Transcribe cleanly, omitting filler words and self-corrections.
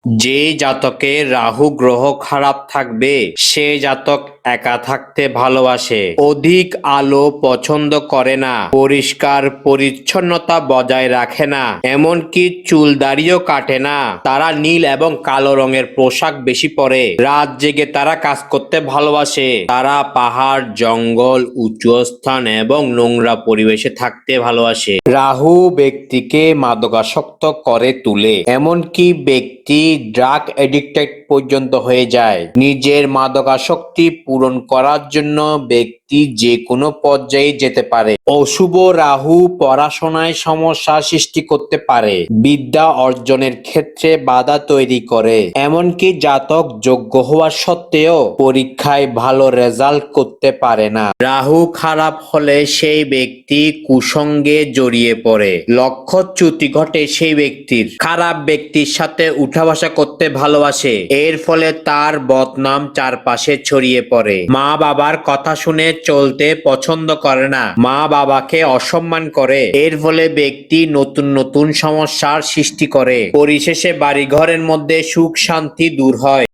যে জাতকের রাহু গ্রহ খারাপ থাকবে সে জাতক একা থাকতে ভালোবাসে, অধিক আলো পছন্দ করে না, পরিষ্কার পরিচ্ছন্নতা বজায় রাখে না, এমনকি চুল দাড়িও কাটে না। তারা নীল এবং কালো রঙের পোশাক বেশি পরে। রাত জেগে তারা কাজ করতে ভালোবাসে। তারা পাহাড়, জঙ্গল, উঁচু স্থান এবং নোংরা পরিবেশে থাকতে ভালোবাসে। রাহু ব্যক্তিকে মাদকাসক্ত করে তুলে, এমনকি ব্যক্তি ড্রাগ এডিক্টেড পর্যন্ত হয়ে যায়। নিজের মাদকাসক্তি পূরণ করার জন্য ব্যক্তি যে কোনো পর্যায়ে যেতে পারে। অশুভ রাহু পড়াশোনায় সমস্যা সৃষ্টি করতে পারে, বিদ্যা অর্জনের ক্ষেত্রে বাধা তৈরি করে, এমনকি জাতক যোগ্য হওয়া সত্ত্বেও পরীক্ষায় ভালো রেজাল্ট করতে পারে না। রাহু খারাপ হলে সেই ব্যক্তি কুসঙ্গে জড়িয়ে পড়ে, লক্ষ্যচ্যুতি ঘটে সেই ব্যক্তির। খারাপ ব্যক্তির সাথে উঠা বসা করতে ভালোবাসে, এর ফলে তার বদনাম চারপাশে ছড়িয়ে পড়ে। মা বাবার কথা শুনে চলতে পছন্দ করে না, মা বাবাকে অসম্মান করে, এর ফলে ব্যক্তি নতুন নতুন সমস্যার সৃষ্টি করে। পরিশেষে বাড়িঘরের মধ্যে সুখ শান্তি দূর হয়।